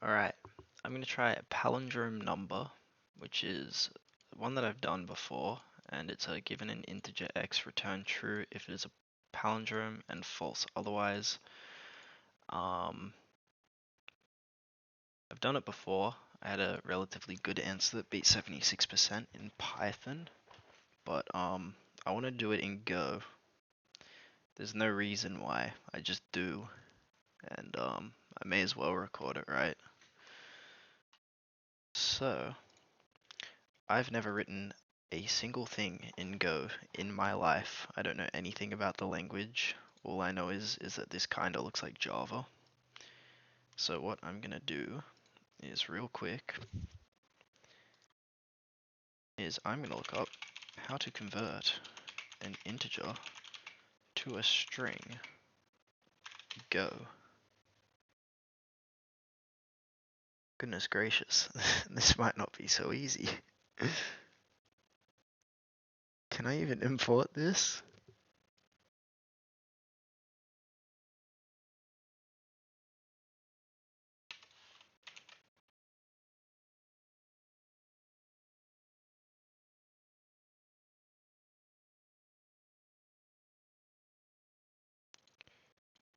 Alright, I'm going to try a palindrome number, which is one that I've done before, and it's a given an integer x, return true if it is a palindrome and false otherwise. I've done it before. I had a relatively good answer that beat 76% in Python, but I want to do it in Go. There's no reason why, I just do, and I may as well record it, right? So, I've never written a single thing in Go in my life. I don't know anything about the language. All I know is that this kinda looks like Java. So what I'm gonna do is real quick is I'm gonna look up how to convert an integer to a string. Go. Goodness gracious, this might not be so easy. Can I even import this?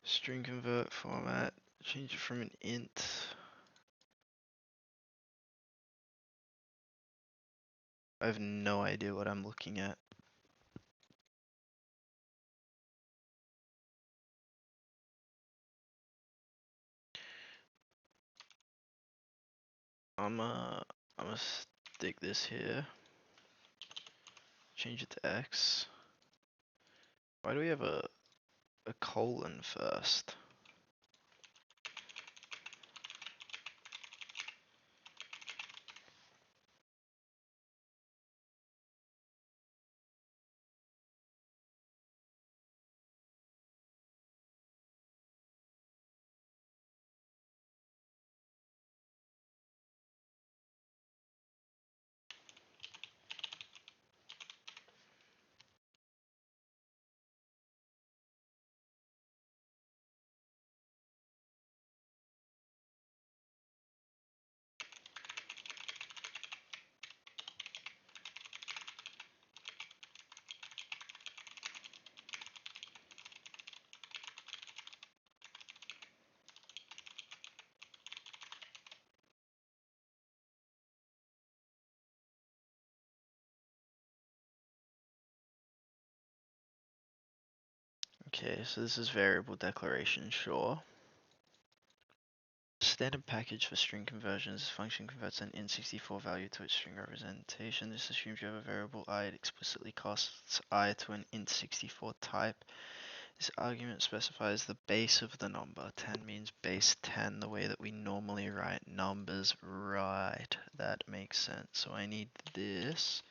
String convert format, change it from an int. I have no idea what I'm looking at. I'm gonna stick this here. Change it to X. Why do we have a colon first? Okay, so this is variable declaration, sure. Standard package for string conversions. This function converts an int64 value to its string representation. This assumes you have a variable I. It explicitly casts I to an int64 type. This argument specifies the base of the number. 10 means base 10, the way that we normally write numbers. Right, that makes sense. So I need this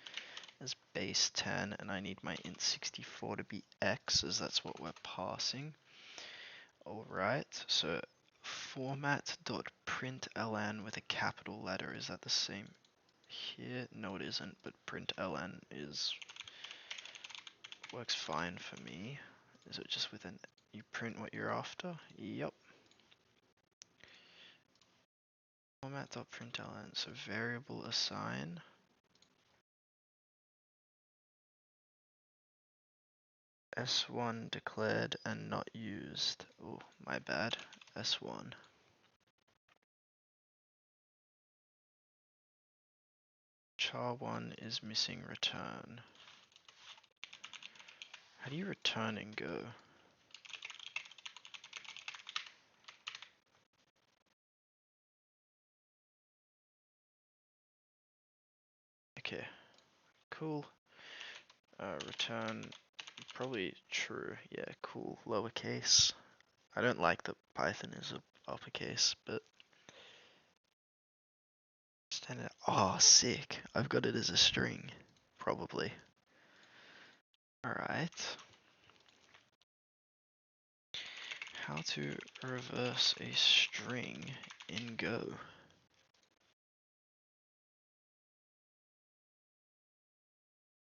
as base 10, and I need my int64 to be x, as that's what we're passing. Alright, so format.println with a capital letter, is that the same here? No, it isn't, but println works fine for me. Is it just with you print what you're after? Yep. Format.println, so variable assign. S1 declared and not used. Oh, my bad. S1. Char1 is missing return. How do you return and go? Okay, cool. Return, probably true. Yeah, cool. Lowercase. I don't like that Python is a uppercase, but standard. Oh, sick. I've got it as a string, probably. Alright. How to reverse a string in Go.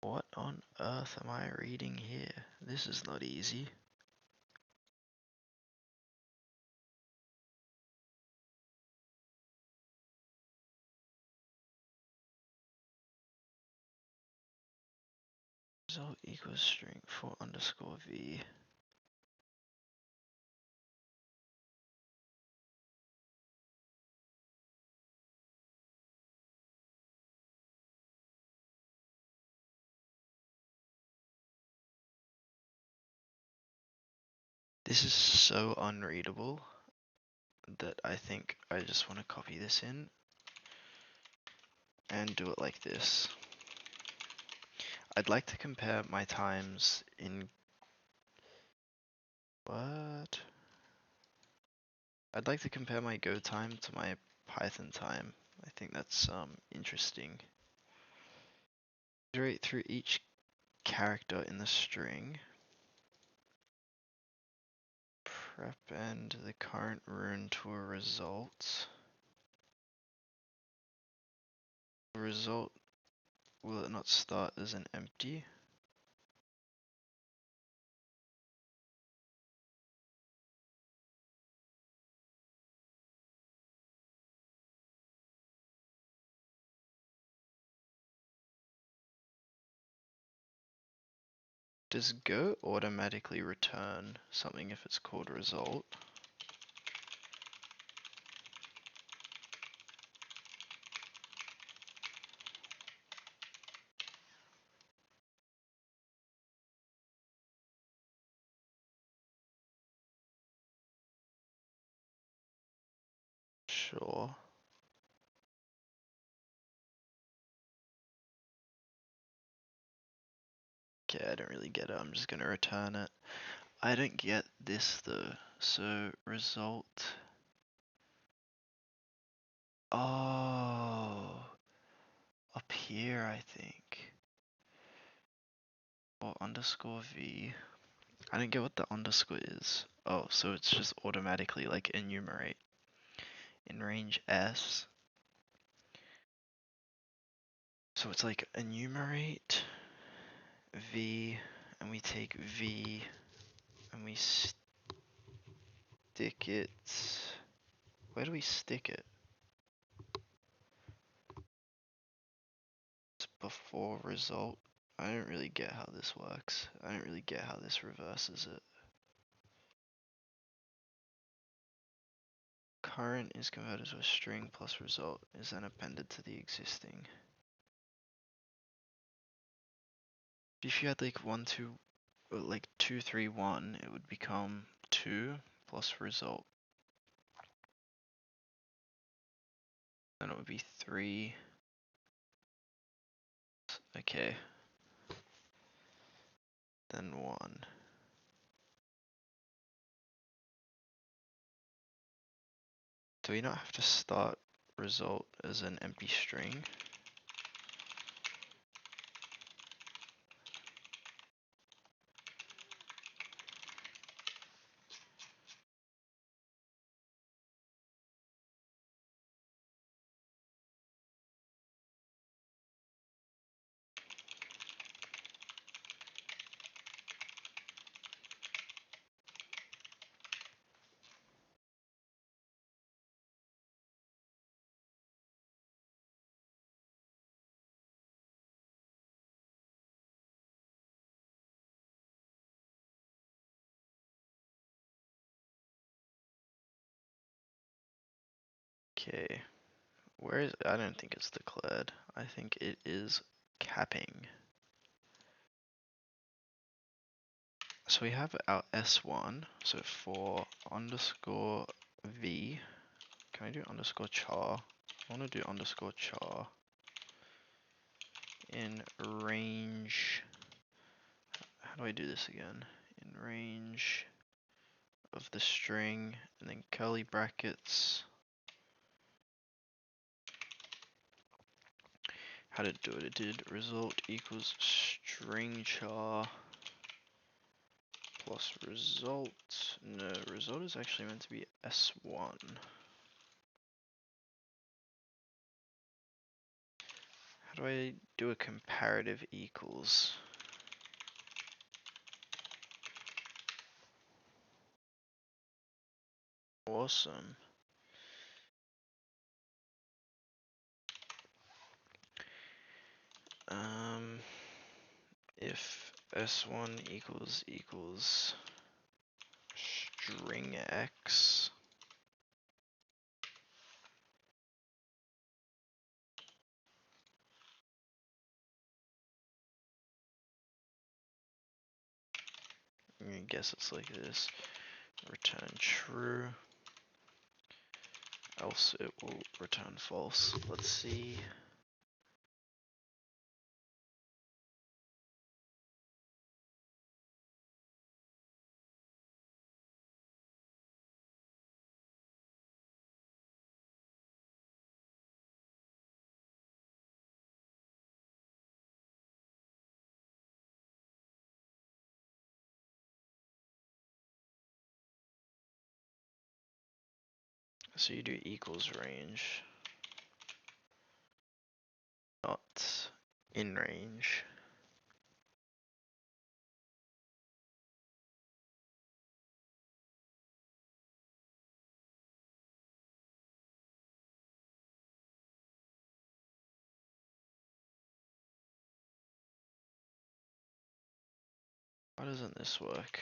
What on earth am I reading here? This is not easy. result equals string for underscore v. This is so unreadable that I think I just want to copy this in and do it like this. I'd like to compare my times in what? I'd like to compare my Go time to my Python time. I think that's interesting. Iterate through each character in the string. Prepend the current rune to a result. The result, will it not start as an empty? Does Go automatically return something if it's called result? Sure. Okay, I don't really get it. I'm just gonna return it. I don't get this though. So result. Oh, up here I think. Or underscore v. I don't get what the underscore is. Oh, so it's just automatically like enumerate. In range S. So it's like enumerate v, and we take v and we stick it. Where do we stick it? It's before result. I don't really get how this works. I don't really get how this reverses it. Current is converted to a string plus result is then appended to the existing. If you had like 1, 2, or like 2, 3, 1, it would become 2 plus result. Then it would be 3. Okay. Then 1. Do we not have to start result as an empty string? Okay. Where is, I don't think it's declared. I think it is capping. So we have our S1, so for underscore V, can I do underscore char? I want to do underscore char in range, how do I do this again? In range of the string, and then curly brackets. How to do it? It did result equals string char plus result. No, result is actually meant to be S1. How do I do a comparative equals? Awesome. If S1 equals string x I guess it's like this. Return true, else it will return false. Let's see. So you do equals range, not in range. Why doesn't this work?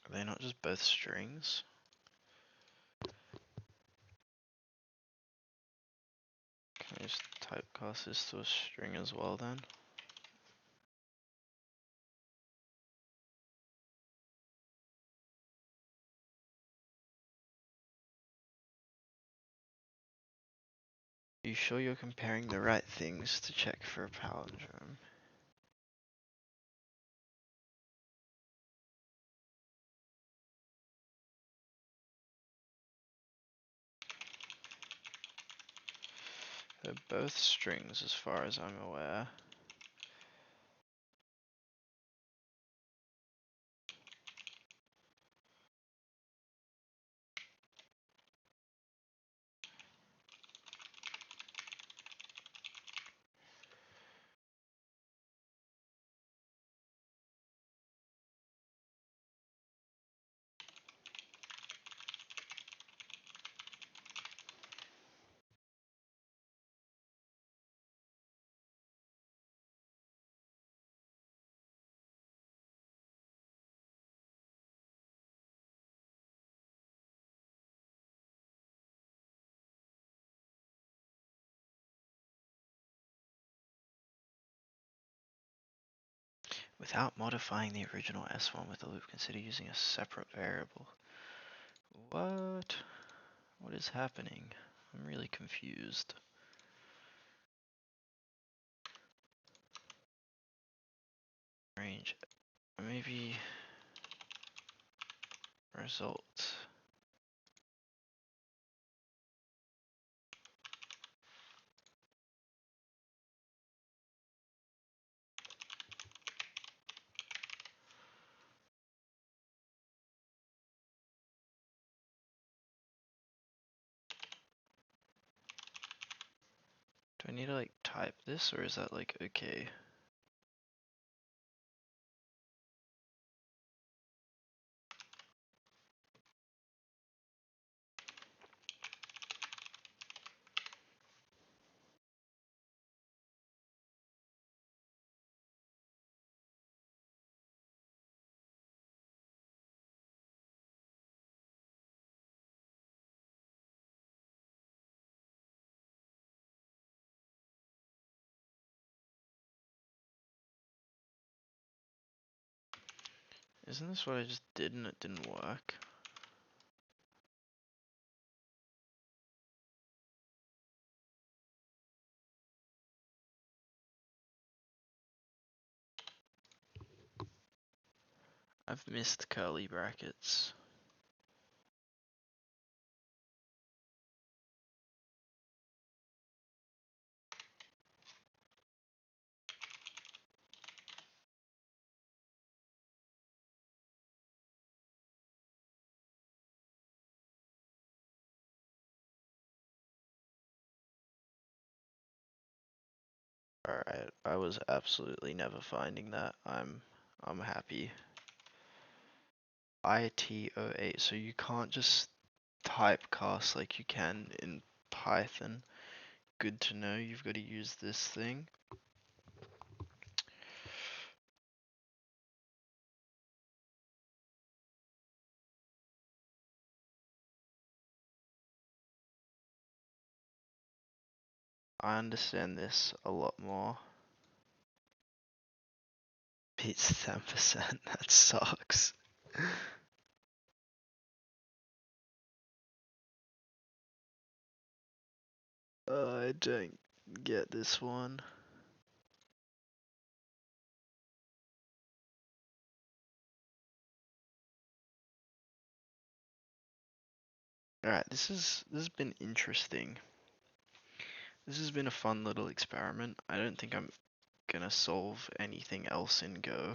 Are they not just both strings? Can I just typecast this to a string as well then? Are you sure you're comparing the right things to check for a palindrome? They're both strings as far as I'm aware. Without modifying the original S1 with the loop, consider using a separate variable. What? What is happening? I'm really confused. Range. Maybe result. Do I need to like type this or is that like okay? Isn't this what I just did and it didn't work? I've missed curly brackets. Alright, I was absolutely never finding that. I'm happy. ITOA, so you can't just typecast like you can in Python. Good to know, you've got to use this thing. I understand this a lot more. It's 10%, that sucks. I don't get this one. Alright, this has been interesting. This has been a fun little experiment. I don't think I'm gonna solve anything else in Go.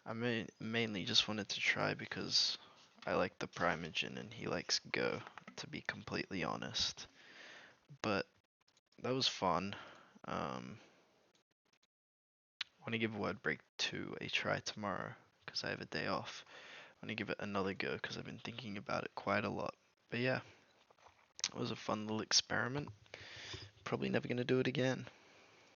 I mainly just wanted to try because I like the Primogen and he likes Go, to be completely honest. But that was fun. Want to give Word Break 2 a try tomorrow because I have a day off. Want to give it another go because I've been thinking about it quite a lot. But yeah, it was a fun little experiment. Probably never going to do it again.